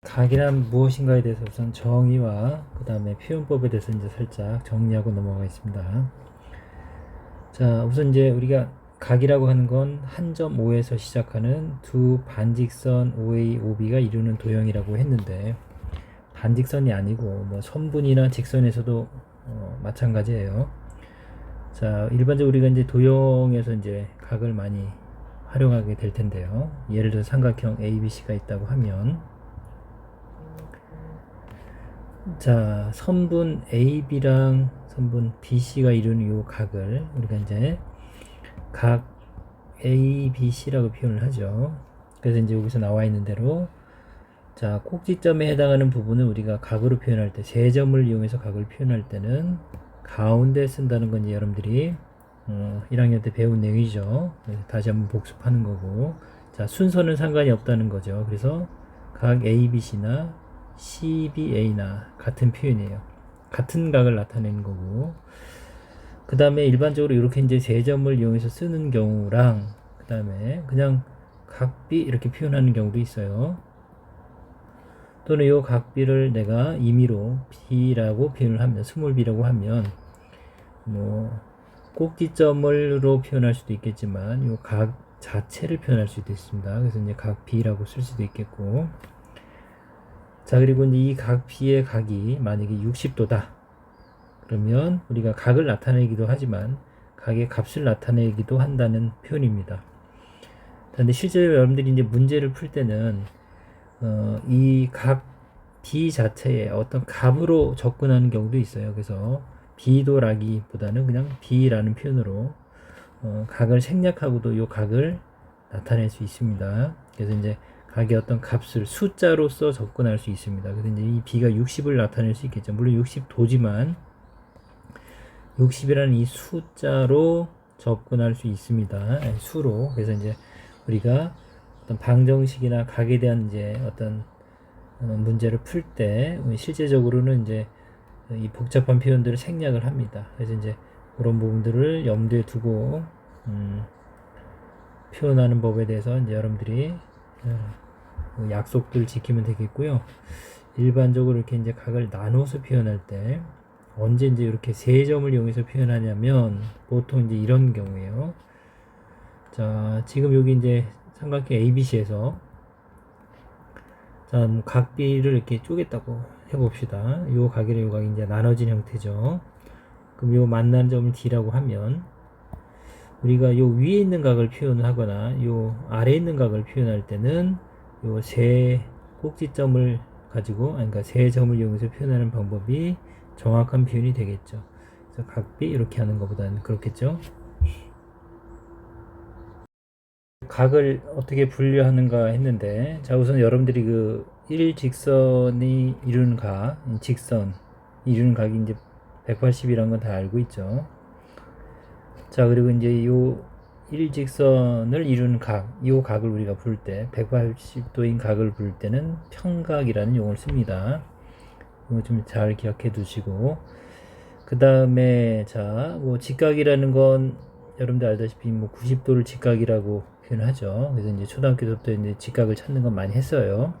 각이란 무엇인가에 대해서 우선 정의와 그 다음에 표현법에 대해서 이제 살짝 정리하고 넘어가겠습니다. 자, 우선 이제 우리가 각이라고 하는 건 한 점 O에서 시작하는 두 반직선 OA, OB가 이루는 도형이라고 했는데, 반직선이 아니고 뭐 선분이나 직선에서도 마찬가지예요. 자, 일반적으로 우리가 이제 도형에서 이제 각을 많이 활용하게 될 텐데요. 예를 들어 삼각형 ABC가 있다고 하면, 자, 선분 AB랑 선분 BC가 이루는 이 각을 우리가 이제 각 ABC라고 표현을 하죠. 그래서 이제 여기서 나와 있는 대로, 자, 꼭지점에 해당하는 부분을 우리가 각으로 표현할 때, 세 점을 이용해서 각을 표현할 때는 가운데 쓴다는 건 이제 여러분들이 1학년 때 배운 내용이죠. 다시 한번 복습하는 거고, 자, 순서는 상관이 없다는 거죠. 그래서 각 ABC나 CBA나 같은 표현이에요. 같은 각을 나타내는 거고, 그 다음에 일반적으로 이렇게 이제 세 점을 이용해서 쓰는 경우랑, 그 다음에 그냥 각비 이렇게 표현하는 경우도 있어요. 또는 이 각비를 내가 임의로 B라고 표현을 하면, 스몰 b라고 하면 뭐 꼭지점으로 표현할 수도 있겠지만 이 각 자체를 표현할 수도 있습니다. 그래서 이제 각 B라고 쓸 수도 있겠고, 자, 그리고 이제 이 각 B의 각이 만약에 60도다 그러면 우리가 각을 나타내기도 하지만 각의 값을 나타내기도 한다는 표현입니다. 그런데 실제로 여러분들이 이제 문제를 풀 때는 이 각 B 자체에 어떤 값으로 접근하는 경우도 있어요. 그래서 B도라기보다는 그냥 B라는 표현으로 각을 생략하고도 이 각을 나타낼 수 있습니다. 그래서 이제 각의 어떤 값을 숫자로서 접근할 수 있습니다. 그래서 이제 이 B가 60을 나타낼 수 있겠죠. 물론 60도지만 60이라는 이 숫자로 접근할 수 있습니다. 수로. 그래서 이제 우리가 어떤 방정식이나 각에 대한 이제 어떤 문제를 풀 때 실제적으로는 이제 이 복잡한 표현들을 생략을 합니다. 그래서 이제 그런 부분들을 염두에 두고 표현하는 법에 대해서 이제 여러분들이 약속들 지키면 되겠고요. 일반적으로 이렇게 이제 각을 나눠서 표현할 때 언제 이제 이렇게 세 점을 이용해서 표현하냐면 보통 이제 이런 경우에요. 자, 지금 여기 이제 삼각형 ABC에서 자, 각 B를 이렇게 쪼갰다고 해봅시다. 요 각이랑 요 각이 이제 나눠진 형태죠. 그럼 요 만나는 점을 D라고 하면 우리가 요 위에 있는 각을 표현하거나 요 아래에 있는 각을 표현할 때는 요 세 꼭지점을 가지고, 그러니까 세 점을 이용해서 표현하는 방법이 정확한 표현이 되겠죠. 그래서 각비 이렇게 하는 것보다는 그렇겠죠. 각을 어떻게 분류하는가 했는데, 자, 우선 여러분들이 그 일직선이 이루는 각, 직선 이루는 각이 이제 180이라는 건 다 알고 있죠. 자, 그리고 이제 요 일직선을 이루는 각, 이 각을 우리가 부를 때 180도인 각을 부를 때는 평각이라는 용어를 씁니다. 이거 좀 잘 기억해 두시고, 그 다음에 자, 뭐 직각이라는 건 여러분들 알다시피 뭐 90도를 직각이라고 표현하죠. 그래서 이제 초등학교 때부터 이제 직각을 찾는 건 많이 했어요.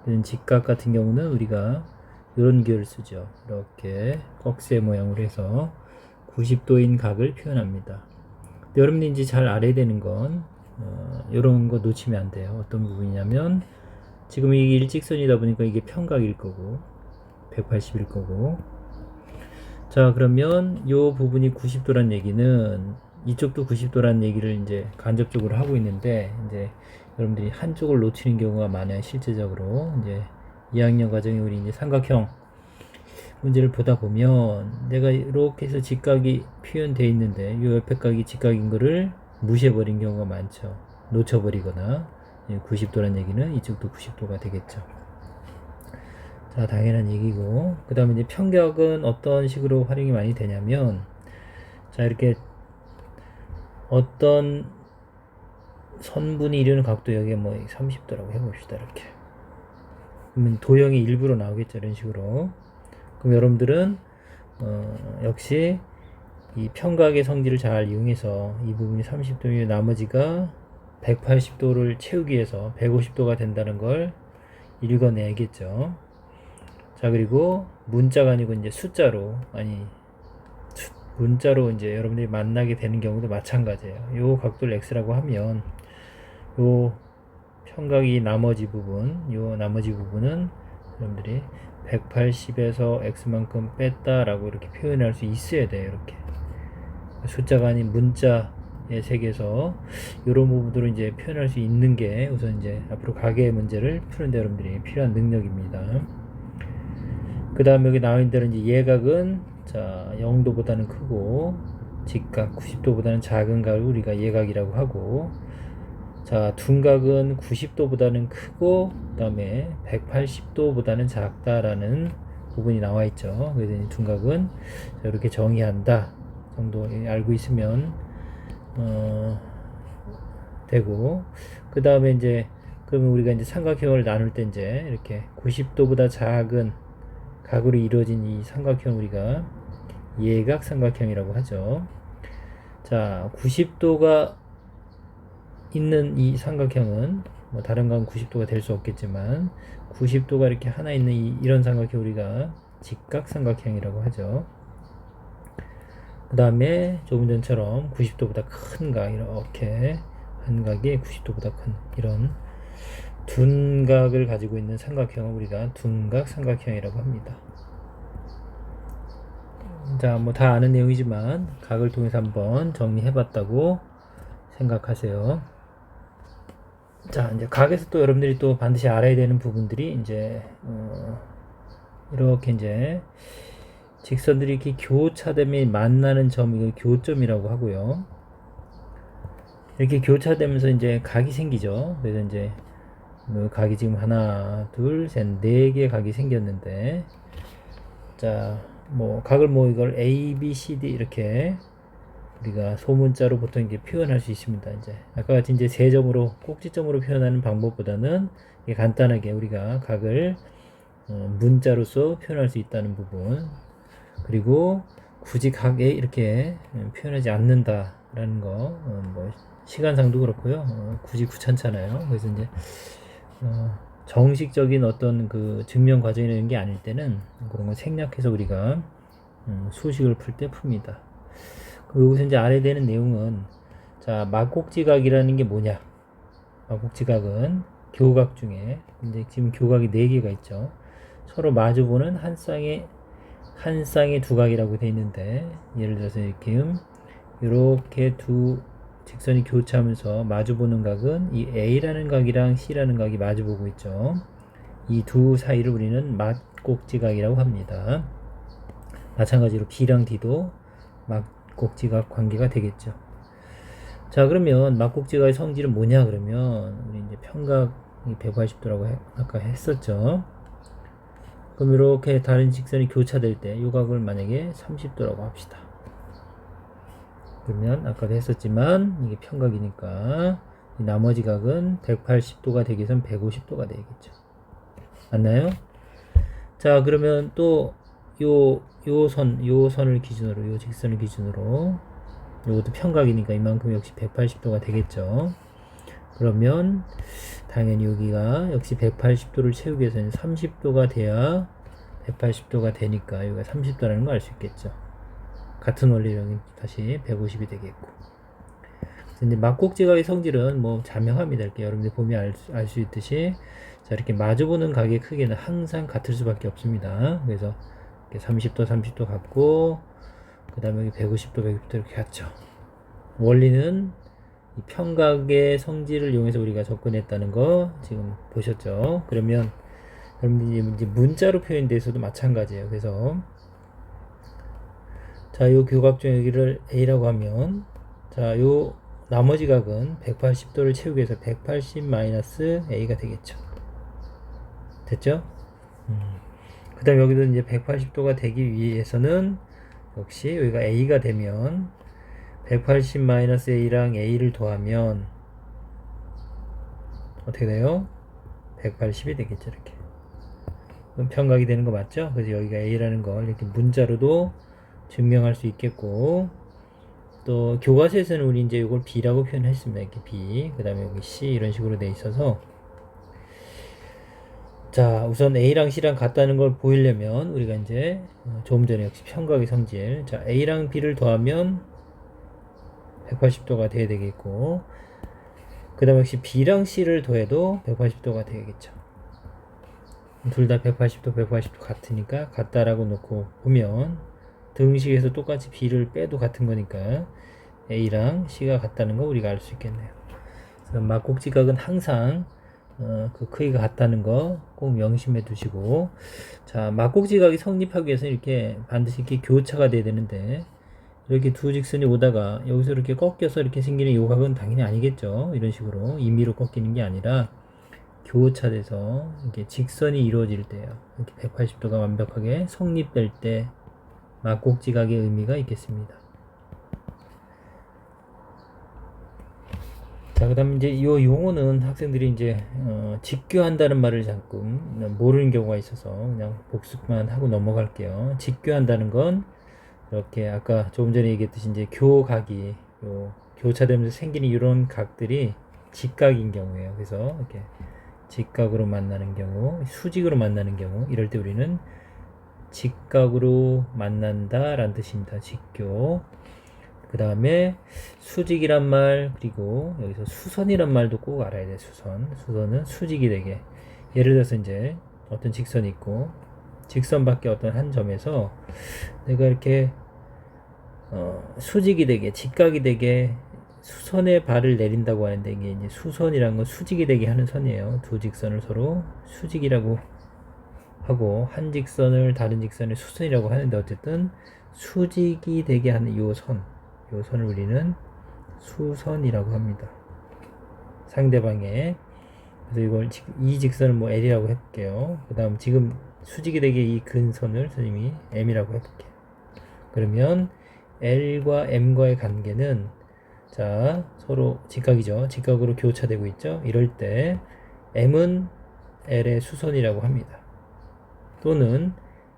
이런 직각 같은 경우는 우리가 이런 기호를 쓰죠. 이렇게 꺽쇠 모양으로 해서 90도인 각을 표현합니다. 근데 여러분들이 이제 잘 알아야 되는 건 이런 거 놓치면 안 돼요. 어떤 부분이냐면 지금 이게 일직선이다 보니까 이게 평각일 거고 180일 거고, 자, 그러면 이 부분이 90도란 얘기는 이쪽도 90도란 얘기를 이제 간접적으로 하고 있는데, 이제 여러분들이 한쪽을 놓치는 경우가 많아요. 실제적으로 이제 2학년 과정에 우리 이제 삼각형 문제를 보다 보면 내가 이렇게 해서 직각이 표현되어 있는데 이 옆에 각이 직각인 거를 무시해버린 경우가 많죠. 놓쳐버리거나. 90도란 얘기는 이쪽도 90도가 되겠죠. 자, 당연한 얘기고, 그 다음에 이제 평격은 어떤 식으로 활용이 많이 되냐면, 자, 이렇게 어떤 선분이 이루는 각도 여기에 뭐 30도라고 해봅시다. 이렇게 그러면 도형이 일부러 나오겠죠. 이런 식으로. 그럼 여러분들은 역시 이 평각의 성질을 잘 이용해서 이 부분이 30도이면 나머지가 180도를 채우기 위해서 150도가 된다는 걸 읽어내야겠죠. 자, 그리고 문자가 아니고 이제 숫자로, 문자로 이제 여러분들이 만나게 되는 경우도 마찬가지예요. 요 각도를 x라고 하면 요 평각이 나머지 부분은 여러분들이 180에서 x만큼 뺐다라고 이렇게 표현할 수 있어야 돼요. 이렇게 숫자가 아닌 문자의 세계에서 이런 부분들을 이제 표현할 수 있는 게 우선 이제 앞으로 가계 문제를 푸는데 여러분들이 필요한 능력입니다. 그 다음에 여기 나와 있는 대로 이제 예각은 자 0도보다는 크고 직각 90도보다는 작은 각을 우리가 예각이라고 하고, 자 둔각은 90도보다는 크고 그 다음에 180도보다는 작다라는 부분이 나와 있죠. 그래서 둔각은 이렇게 정의한다 정도 알고 있으면 되고, 그 다음에 이제 그러면 우리가 이제 삼각형을 나눌 때 이제 이렇게 90도보다 작은 각으로 이루어진 이 삼각형 우리가 예각 삼각형이라고 하죠. 자 90도가 있는 이 삼각형은 뭐 다른 건 90도가 될 수 없겠지만 90도가 이렇게 하나 있는 이런 삼각형 우리가 직각 삼각형이라고 하죠. 그 다음에 조금 전처럼 90도보다 큰 각, 이렇게 한 각이 90도보다 큰 이런 둔각을 가지고 있는 삼각형을 우리가 둔각 삼각형이라고 합니다. 자, 뭐 다 아는 내용이지만 각을 통해서 한번 정리해봤다고 생각하세요. 자, 이제 각에서 또 여러분들이 또 반드시 알아야 되는 부분들이 이제 이렇게 이제 직선들이 이렇게 교차되면 만나는 점, 이걸 교점이라고 하고요. 이렇게 교차되면서 이제 각이 생기죠. 그래서 이제 각이 지금 하나, 둘, 셋, 네 개 각이 생겼는데, 자, 뭐 각을 뭐 이걸 A, B, C, D 이렇게 우리가 소문자로 보통 이제 표현할 수 있습니다. 이제 아까 같이 이제 세점으로 꼭지점으로 표현하는 방법보다는 간단하게 우리가 각을 문자로서 표현할 수 있다는 부분, 그리고 굳이 각에 이렇게 표현하지 않는다라는 거, 뭐 시간상도 그렇고요. 굳이 귀찮잖아요. 그래서 이제 정식적인 어떤 그 증명 과정이 있는 게 아닐 때는 그런 거 생략해서 우리가 수식을 풀 때 풉니다. 여기서 이제 알아야 되는 내용은, 자 막곡지각이라는 게 뭐냐? 막곡지각은 교각 중에 이제 지금 교각이 4개가 있죠. 서로 마주보는 한 쌍의 두 각이라고 되어 있는데, 예를 들어서 이렇게 두 직선이 교차하면서 마주보는 각은 이 A라는 각이랑 C라는 각이 마주보고 있죠. 이 두 사이를 우리는 막곡지각이라고 합니다. 마찬가지로 B랑 D도 막곡지각 관계가 되겠죠. 자, 그러면 막곡지각의 성질은 뭐냐? 그러면 우리 이제 평각이 180도라고 아까 했었죠. 그럼 이렇게 다른 직선이 교차될 때 이 각을 만약에 30도라고 합시다. 그러면 아까도 했었지만 이게 평각이니까 이 나머지 각은 180도가 되기 위해서는 150도가 되겠죠. 맞나요? 자, 그러면 또 요 선을 기준으로, 요 직선을 기준으로 요것도 평각이니까 이만큼 역시 180도가 되겠죠. 그러면 당연히 여기가 역시 180도를 채우기 위해서는 30도가 돼야 180도가 되니까 여기가 30도라는 걸 알 수 있겠죠. 같은 원리로 다시 150이 되겠고. 근데 막곡지각의 성질은 뭐 자명합니다. 이렇게 여러분들이 보면 알 수 있듯이, 자 이렇게 마주보는 각의 크기는 항상 같을 수밖에 없습니다. 그래서 이렇게 30도 같고, 그 다음에 여기 150도 이렇게 같죠. 원리는 이 평각의 성질을 이용해서 우리가 접근했다는 거 지금 보셨죠? 그러면 여러분들이 이제 문자로 표현돼서도 마찬가지예요. 그래서 자, 요 교각 중 여기를 A라고 하면, 자, 요 나머지 각은 180도를 채우기 위해서 180-A가 되겠죠. 됐죠? 그 다음 여기도 이제 180도가 되기 위해서는 역시 여기가 A가 되면 180-A랑 A를 더하면 어떻게 돼요? 180이 되겠죠. 이렇게. 그럼 평각이 되는 거 맞죠? 그래서 여기가 A라는 걸 이렇게 문자로도 증명할 수 있겠고, 또 교과서에서는 우리 이제 이걸 B라고 표현했습니다. 이렇게 B, 그 다음에 여기 C 이런 식으로 돼 있어서, 자, 우선 A랑 C랑 같다는 걸 보이려면 우리가 이제 조금 전에 역시 평각의 성질. 자, A랑 B를 더하면 180도가 돼야 되겠고, 그 다음에 역시 B랑 C를 더해도 180도가 되겠죠. 둘 다 180도, 180도 같으니까 같다라고 놓고 보면 등식에서 똑같이 B를 빼도 같은 거니까 A랑 C가 같다는 거 우리가 알 수 있겠네요. 그래서 막곡지각은 항상 그 크기가 같다는 거 꼭 명심해 두시고, 자, 막곡지각이 성립하기 위해서는 이렇게 반드시 이렇게 교차가 돼야 되는데, 이렇게 두 직선이 오다가 여기서 이렇게 꺾여서 이렇게 생기는 요 각은 당연히 아니겠죠. 이런 식으로 임의로 꺾이는 게 아니라 교차돼서 이렇게 직선이 이루어질 때요, 이렇게 180도가 완벽하게 성립될 때 막곡지각의 의미가 있겠습니다. 자, 그 다음에 이제 이 용어는 학생들이 이제 직교한다는 말을 자꾸 모르는 경우가 있어서 그냥 복습만 하고 넘어갈게요. 직교한다는 건 이렇게 아까 조금 전에 얘기했듯이 이제 교각이 교차되면서 생기는 이런 각들이 직각인 경우예요. 그래서 이렇게 직각으로 만나는 경우, 수직으로 만나는 경우, 이럴 때 우리는 직각으로 만난다 라는 뜻입니다. 직교. 그 다음에 수직이란 말, 그리고 여기서 수선이란 말도 꼭 알아야 돼. 수선은 수직이 되게, 예를 들어서 이제 어떤 직선이 있고 직선 밖에 어떤 한 점에서 내가 이렇게 수직이 되게, 직각이 되게 수선에 발을 내린다고 하는데, 이게 이제 수선이란 건 수직이 되게 하는 선이에요. 두 직선을 서로 수직이라고 하고 한 직선을 다른 직선을 수선이라고 하는데, 어쨌든 수직이 되게 하는 요 선을 우리는 수선이라고 합니다. 상대방의. 그래서 이걸 이 직선을 뭐 L이라고 해볼게요. 그 다음 지금 수직이 되게 이 근선을 선생님이 M이라고 해볼게요. 그러면 L과 M과의 관계는, 자, 서로 직각이죠. 직각으로 교차되고 있죠. 이럴 때 M은 L의 수선이라고 합니다. 또는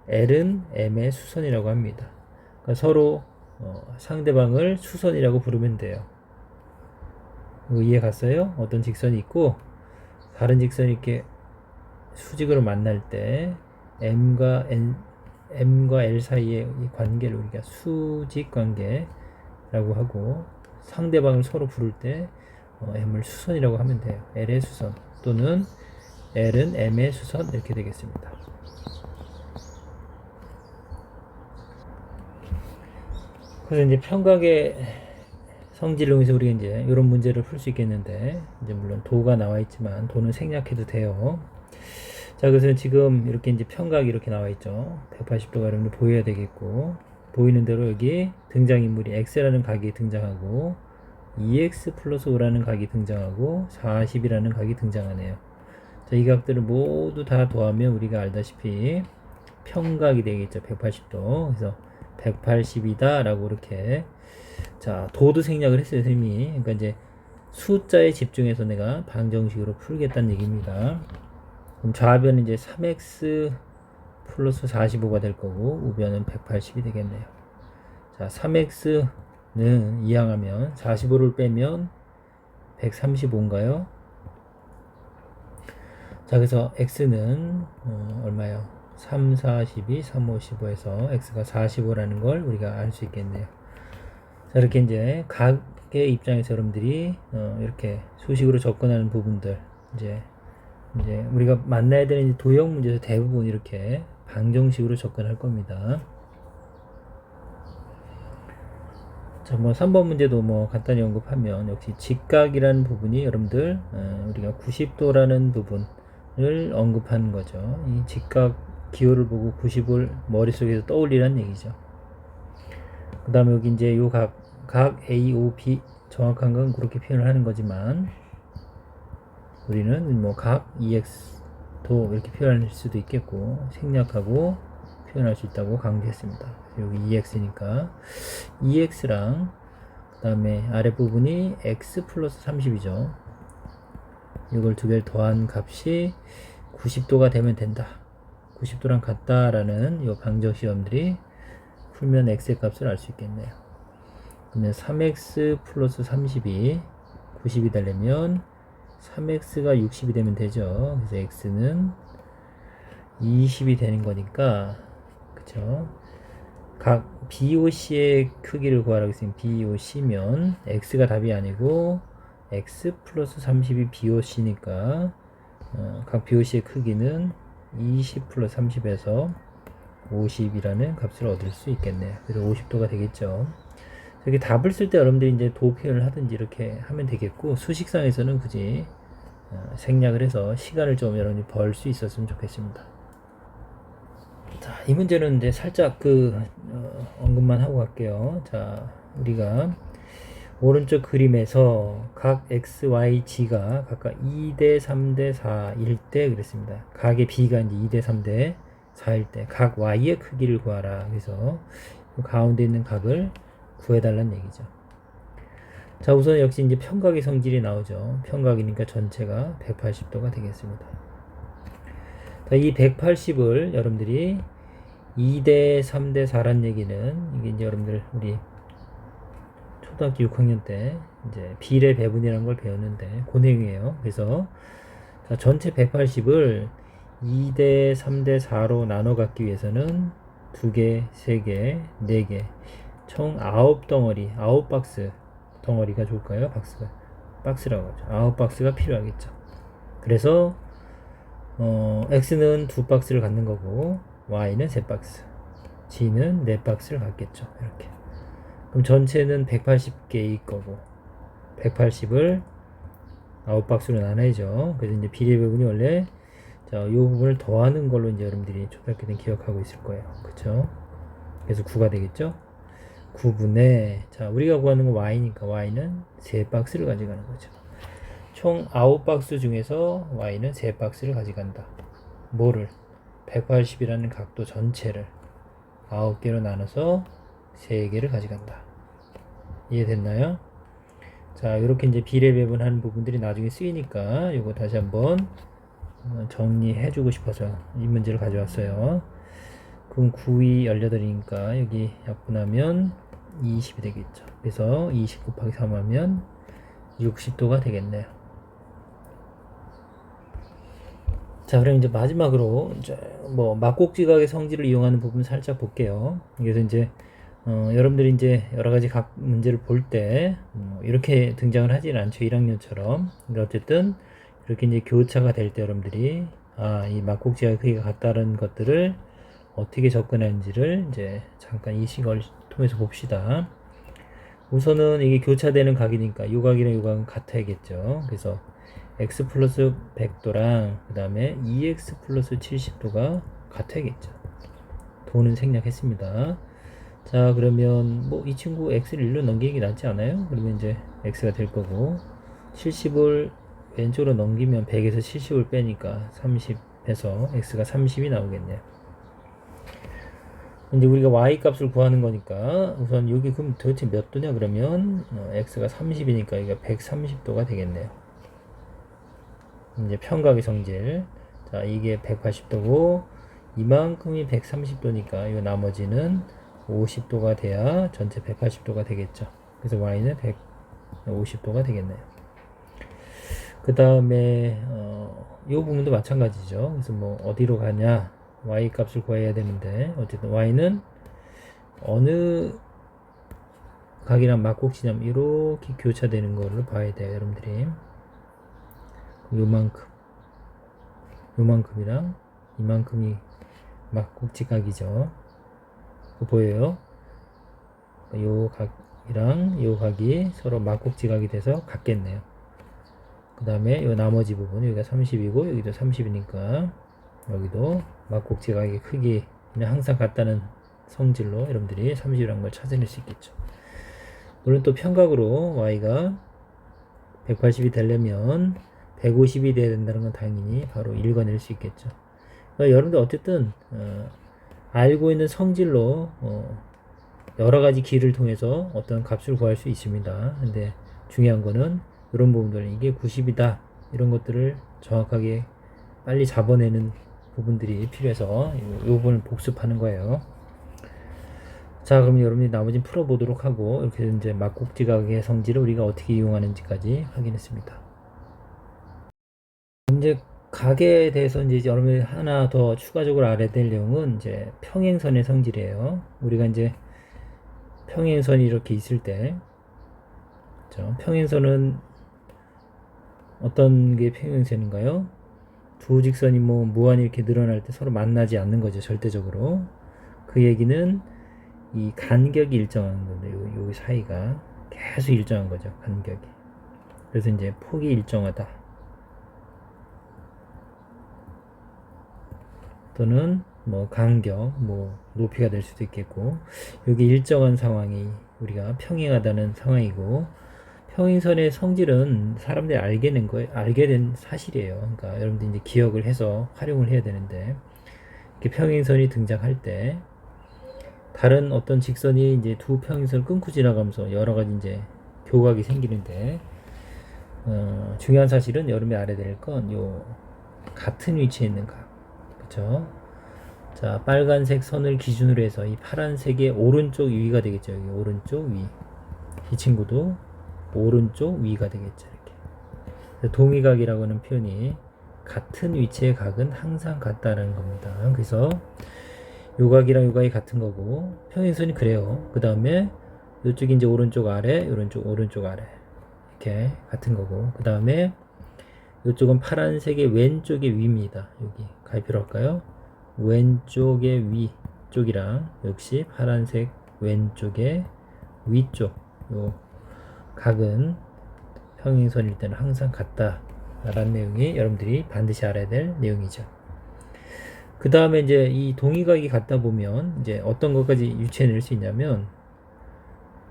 L은 M의 수선이라고 합니다. 그러니까 서로 상대방을 수선이라고 부르면 돼요. 이해 갔어요? 어떤 직선이 있고 다른 직선이 이렇게 수직으로 만날 때 M과 L 사이의 이 관계를 우리가 수직 관계라고 하고, 상대방을 서로 부를 때 M을 수선이라고 하면 돼요. L의 수선 또는 L은 M의 수선, 이렇게 되겠습니다. 그래서 이제 평각의 성질을 이용해서 우리가 이제 이런 문제를 풀 수 있겠는데, 이제 물론 도가 나와 있지만 도는 생략해도 돼요. 자, 그래서 지금 이렇게 이제 평각이 이렇게 나와 있죠. 180도가 여러분들 보여야 되겠고, 보이는 대로 여기 등장인물이 x라는 각이 등장하고 2x 플러스 5라는 각이 등장하고 40이라는 각이 등장하네요. 자, 이 각들을 모두 다 더하면 우리가 알다시피 평각이 되겠죠. 180도. 그래서 180이다 라고 이렇게, 자, 도도 생략을 했어요, 선생님이. 그러니까 이제 숫자에 집중해서 내가 방정식으로 풀겠다는 얘기입니다. 그럼 좌변은 이제 3x 플러스 45가 될 거고 우변은 180이 되겠네요. 자, 3x는 이항하면 45를 빼면 135인가요? 자, 그래서 x는 얼마요? 3, 42, 3, 5, 15에서 x가 45라는 걸 우리가 알 수 있겠네요. 자, 이렇게 이제 각의 입장에서 여러분들이 이렇게 수식으로 접근하는 부분들, 이제 우리가 만나야 되는 도형 문제에서 대부분 이렇게 방정식으로 접근할 겁니다. 자, 뭐 3번 문제도 뭐 간단히 언급하면 역시 직각이라는 부분이 여러분들 우리가 90도라는 부분을 언급하는 거죠. 이 직각 기호를 보고 90을 머릿속에서 떠올리라는 얘기죠. 그 다음에 여기 이제 요 각 A, O, B, 정확한 건 그렇게 표현을 하는 거지만 우리는 뭐 각 EX도 이렇게 표현할 수도 있겠고 생략하고 표현할 수 있다고 강조했습니다. 여기 EX니까 EX랑 그 다음에 아랫부분이 X 플러스 30이죠. 이걸 두 개를 더한 값이 90도가 되면 된다, 90도랑 같다라는 이 방정 시험들이 풀면 X의 값을 알 수 있겠네요. 그러면 3X 플러스 30이 90이 되려면 3x가 60이 되면 되죠. 그래서 x는 20이 되는 거니까, 그쵸? 각 BOC의 크기를 구하라고 했으니 BOC면 X가 답이 아니고 X 플러스 30이 BOC니까 각 BOC의 크기는 20 플러스 30에서 50이라는 값을 얻을 수 있겠네요. 그래서 50도가 되겠죠. 여기 답을 쓸 때 여러분들이 이제 도 표현을 하든지 이렇게 하면 되겠고, 수식상에서는 굳이 생략을 해서 시간을 좀 여러분이 벌 수 있었으면 좋겠습니다. 자, 이 문제는 이제 살짝 언급만 하고 갈게요. 자, 우리가 오른쪽 그림에서 각 x, y, g가 각각 2대 3대 4일 때 그랬습니다. 각의 b가 이제 2대 3대 4일 때 각 y의 크기를 구하라. 그래서 가운데 있는 각을 구해달라는 얘기죠. 자, 우선 역시 이제 평각의 성질이 나오죠. 평각이니까 전체가 180도가 되겠습니다. 자, 이 180을 여러분들이 2대 3대 4란 얘기는 이게 이제 여러분들 우리 초등학교 6학년 때 이제 비례 배분이라는 걸 배웠는데 그 내용이에요. 그래서 자, 전체 180을 2대 3대 4로 나눠 갖기 위해서는 2개, 3개, 4개 총 9덩어리, 9박스 덩어리가 좋을까요? 박스라고 하죠. 9박스가 필요하겠죠. 그래서 X는 2박스를 갖는 거고 Y는 3박스, G는 4박스를 갖겠죠. 이렇게. 그럼 전체는 180개일 거고 180을 9박스로 나눠야죠. 그래서 이제 비례 배분이 원래 자, 이 부분을 더하는 걸로 이제 여러분들이 초등학교 때 기억하고 있을 거예요. 그쵸? 그래서 9가 되겠죠? 9분의 자, 우리가 구하는 건 Y니까 Y는 3박스를 가져가는 거죠. 총 9박스 중에서 Y는 3박스를 가져간다. 뭐를? 180이라는 각도 전체를 9개로 나눠서 3개를 가져간다. 이해됐나요? 자, 이렇게 이제 비례 배분하는 부분들이 나중에 쓰이니까 이거 다시 한번 정리해주고 싶어서 이 문제를 가져왔어요. 그럼 9이 18이니까 여기 약분하면 20이 되겠죠. 그래서 20 곱하기 3 하면 60도가 되겠네요. 자, 그럼 이제 마지막으로 이제 뭐 막곡지각의 성질을 이용하는 부분 살짝 볼게요. 그래서 이제 여러분들이 이제 여러 가지 각 문제를 볼 때 이렇게 등장을 하지는 않죠. 1학년처럼. 근데 어쨌든 이렇게 이제 교차가 될 때 여러분들이 이 막곡지각의 크기가 같다는 것들을 어떻게 접근하는지를 이제 잠깐 이 시각을 통해서 봅시다. 우선은 이게 교차되는 각이니까 이 각이랑 이 각은 같아야겠죠. 그래서 x 플러스 100도랑 그 다음에 2x 플러스 70도가 같아야겠죠. 도는 생략했습니다. 자, 그러면 뭐 이 친구 x를 1로 넘기는 게 낫지 않아요? 그러면 이제 x가 될 거고 70을 왼쪽으로 넘기면 100에서 70을 빼니까 30에서 x가 30이 나오겠네요. 이제 우리가 y 값을 구하는 거니까 우선 여기 그럼 도대체 몇 도냐 그러면 x가 30이니까 여기가 130도가 되겠네요. 이제 평각의 성질. 자, 이게 180도고 이만큼이 130도니까 이 나머지는 50도가 돼야 전체 180도가 되겠죠. 그래서 y는 150도가 되겠네요. 그 다음에 이 부분도 마찬가지죠. 그래서 뭐 어디로 가냐 y 값을 구해야 되는데 어쨌든 y는 어느 각이랑 막곡지점 이렇게 교차되는 거를 봐야 돼요. 여러분들이 요만큼이랑 이만큼이 막곡지각이죠. 보여요? 요 각이랑 요 각이 서로 막곡지각이 돼서 같겠네요. 그 다음에 요 나머지 부분 여기가 30이고 여기도 30이니까 여기도 막곡지각의 크기는 항상 같다는 성질로 여러분들이 30이라는 걸 찾아낼 수 있겠죠. 물론 또 평각으로 y가 180이 되려면 150이 돼야 된다는 건 당연히 바로 읽어낼 수 있겠죠. 그러니까 여러분들 어쨌든 알고 있는 성질로 여러 가지 길을 통해서 어떤 값을 구할 수 있습니다. 근데 중요한 거는 이런 부분들 이게 90이다 이런 것들을 정확하게 빨리 잡아내는 부분들이 필요해서 이 부분을 복습하는 거예요. 자, 그럼 여러분이 나머지 풀어보도록 하고 이렇게 이제 막곡지각의 성질을 우리가 어떻게 이용하는지까지 확인했습니다. 이제 각에 대해서 이제 여러분이 하나 더 추가적으로 알아야 될 내용은 이제 평행선의 성질이에요. 우리가 이제 평행선이 이렇게 있을 때, 그렇죠? 평행선은 어떤 게 평행선인가요? 두 직선이 뭐 무한히 이렇게 늘어날 때 서로 만나지 않는 거죠, 절대적으로. 그 얘기는 이 간격이 일정한 건데, 요 사이가 계속 일정한 거죠, 간격이. 그래서 이제 폭이 일정하다. 또는 뭐 간격, 뭐 높이가 될 수도 있겠고, 여기 일정한 상황이 우리가 평행하다는 상황이고, 평행선의 성질은 사람들이 알게 된 사실이에요. 그러니까 여러분들이 이제 기억을 해서 활용을 해야 되는데, 이렇게 평행선이 등장할 때, 다른 어떤 직선이 이제 두 평행선을 끊고 지나가면서 여러 가지 이제 교각이 생기는데, 중요한 사실은 여러분이 알아야 될 건 요 같은 위치에 있는 각, 그렇죠? 자, 빨간색 선을 기준으로 해서 이 파란색의 오른쪽 위가 되겠죠. 여기 오른쪽 위. 이 친구도 오른쪽 위가 되겠죠. 이렇게. 동위각이라고 하는 표현이 같은 위치의 각은 항상 같다라는 겁니다. 그래서 요 각이랑 요 각이 같은 거고, 평행선이 그래요. 그 다음에 이쪽이 이제 오른쪽 아래, 오른쪽 아래. 이렇게 같은 거고, 그 다음에 이쪽은 파란색의 왼쪽의 위입니다. 여기 가입표로 할까요? 왼쪽의 위쪽이랑 역시 파란색 왼쪽의 위쪽, 요 각은 평행선일 때는 항상 같다 라는 내용이 여러분들이 반드시 알아야 될 내용이죠. 그 다음에 이제 이 동의각이 같다 보면 이제 어떤 것까지 유추해낼 수 있냐면,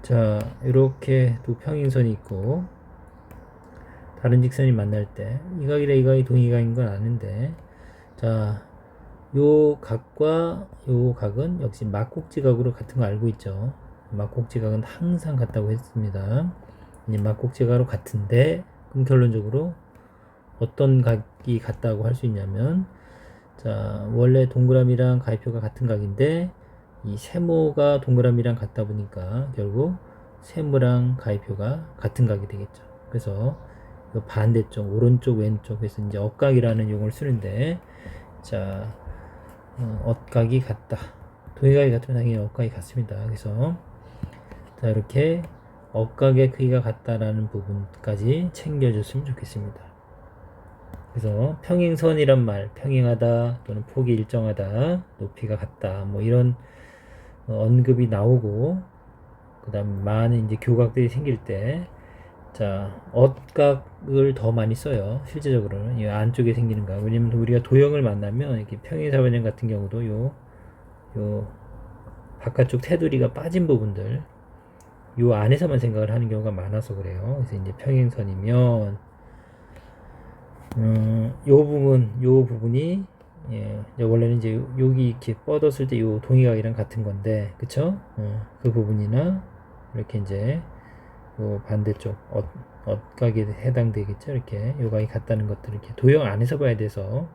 자, 이렇게 두 평행선이 있고 다른 직선이 만날 때 이 각이랑 이 각이 동의각인 건 아는데, 자, 요 각과 요 각은 역시 막곡지각으로 같은 거 알고 있죠. 막곡지각은 항상 같다고 했습니다. 이제 막곡지각으로 같은데, 그럼 결론적으로 어떤 각이 같다고 할 수 있냐면, 자, 원래 동그라미랑 가위표가 같은 각인데 이 세모가 동그라미랑 같다 보니까 결국 세모랑 가위표가 같은 각이 되겠죠. 그래서 이 반대쪽 오른쪽 왼쪽, 그래서 이제 억각이라는 용어를 쓰는데, 자, 억각이 같다. 동의각이 같으면 당연히 억각이 같습니다. 그래서 자, 이렇게 억각의 크기가 같다라는 부분까지 챙겨줬으면 좋겠습니다. 그래서 평행선이란 말, 평행하다 또는 폭이 일정하다, 높이가 같다, 뭐 이런 언급이 나오고, 그 다음 많은 이제 교각들이 생길 때, 자, 억각을 더 많이 써요. 실제적으로는 이 안쪽에 생기는 각. 왜냐면 우리가 도형을 만나면 이렇게 평행사변형 같은 경우도 요 바깥쪽 테두리가 빠진 부분들, 요 안에서만 생각을 하는 경우가 많아서 그래요. 그래서 이제 평행선이면 요 부분이, 예, 원래는 이제 여기 이렇게 뻗었을 때 요 동의각이랑 같은 건데, 그쵸? 그 부분이나 이렇게 이제 요 반대쪽 억각에 해당되겠죠. 이렇게 요 각이 같다는 것들을 이렇게 도형 안에서 봐야 돼서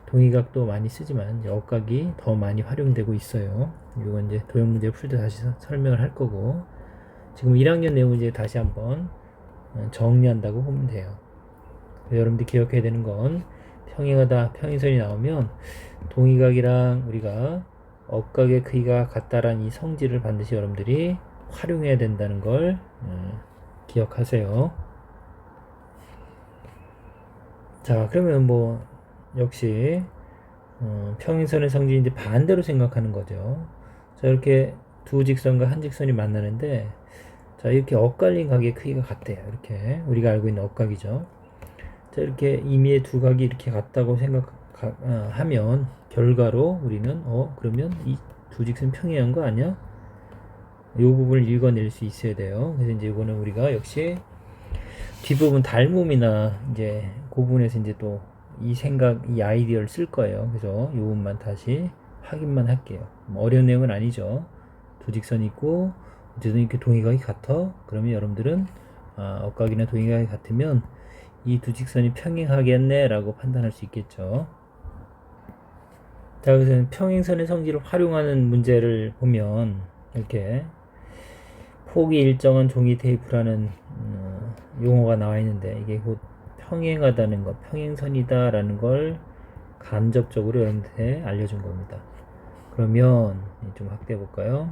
동의각도 많이 쓰지만 억각이 더 많이 활용되고 있어요. 이건 이제 도형 문제 풀 때 다시 설명을 할 거고, 지금 1학년 내용 이제 다시 한번 정리한다고 보면 돼요. 여러분들이 기억해야 되는 건, 평행하다, 평행선이 나오면 동의각이랑 우리가 억각의 크기가 같다라는 이 성질을 반드시 여러분들이 활용해야 된다는 걸 기억하세요. 자, 그러면 뭐 역시 평행선의 성질인데 반대로 생각하는 거죠. 자, 이렇게 두 직선과 한 직선이 만나는데, 자, 이렇게 엇갈린 각의 크기가 같대요. 이렇게 우리가 알고 있는 억각이죠. 자, 이렇게 임의의 두 각이 이렇게 같다고 생각하면 결과로 우리는 그러면 이 두 직선 평행한 거 아니야? 이 부분을 읽어낼 수 있어야 돼요. 그래서 이제 이거는 우리가 역시 뒷부분 닮음이나 이제 그 부분에서 이제 또 이 생각, 이 아이디어를 쓸 거예요. 그래서 이 부분만 다시 확인만 할게요. 어려운 내용은 아니죠. 두 직선이 있고 어쨌든 이렇게 동의각이 같아. 그러면 여러분들은 억각이나 동의각이 같으면 이 두 직선이 평행하겠네 라고 판단할 수 있겠죠. 자, 그래서 평행선의 성질을 활용하는 문제를 보면 이렇게 폭이 일정한 종이 테이프라는 용어가 나와 있는데, 이게 곧 평행하다는 것, 평행선이다라는 걸 간접적으로 여러분들한테 알려준 겁니다. 그러면 좀 확대해 볼까요?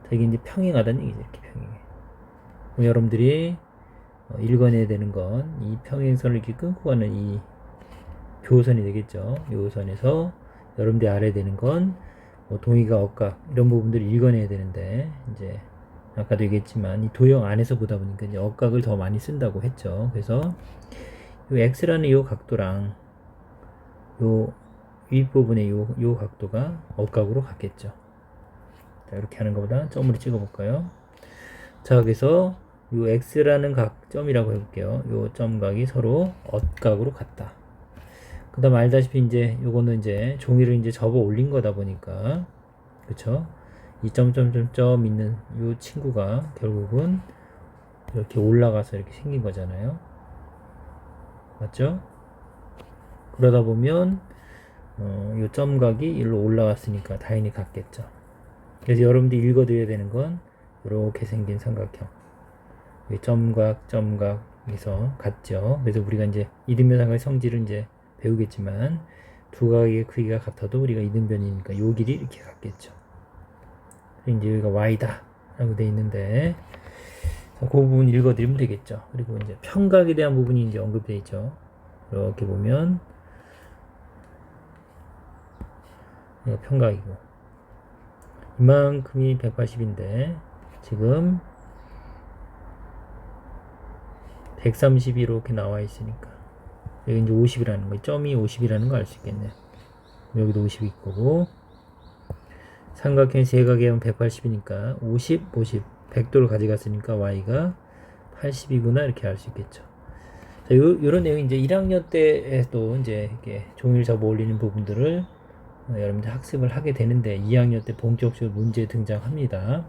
자, 이게 이제 평행하다는 얘기죠. 이렇게 평행해. 그럼 여러분들이 읽어내야 되는 건 이 평행선을 이렇게 끊고 가는 이 교선이 되겠죠. 이 선에서 여러분들이 알아야 되는 건 뭐 동의가 억각 이런 부분들을 읽어내야 되는데, 이제 아까도 얘기했지만 이 도형 안에서 보다 보니까 이제 억각을 더 많이 쓴다고 했죠. 그래서 이 x라는 이 각도랑 요 윗부분의 요 각도가 억각으로 같겠죠. 자, 이렇게 하는 것보다 점으로 찍어 볼까요? 자, 그래서 요 x라는 각점이라고 해볼게요. 요 점각이 서로 억각으로 같다. 그 다음 알다시피 이제 요거는 이제 종이를 이제 접어 올린 거다 보니까, 그쵸? 이 점점점점 있는 요 친구가 결국은 이렇게 올라가서 이렇게 생긴 거잖아요. 맞죠? 그러다 보면 요 점각이 일로 올라왔으니까 당연히 같겠죠. 그래서 여러분들이 읽어드려야 되는 건 이렇게 생긴 삼각형, 점각에서 같죠. 그래서 우리가 이제 이등변 삼각의 성질을 이제 배우겠지만 두 각의 크기가 같아도 우리가 이등변이니까 요 길이 이렇게 같겠죠. 이제 여기가 y다 라고 되어 있는데, 그 부분 읽어드리면 되겠죠. 그리고 이제 평각에 대한 부분이 이제 언급되어 있죠. 이렇게 보면 이거 평각이고, 이만큼이 180인데 지금 130이 이렇게 나와 있으니까 여기 이제 50이라는 거, 점이 50이라는 거 알 수 있겠네요. 여기도 50이 있고, 삼각형 세 각에 하면 180이니까 50, 100도를 가져갔으니까 y가 80이구나 이렇게 알 수 있겠죠. 자, 요런 내용이 이제 1학년 때에도 이제 이렇게 종이를 접어 올리는 부분들을 여러분들 학습을 하게 되는데, 2학년 때 본격적으로 문제에 등장합니다.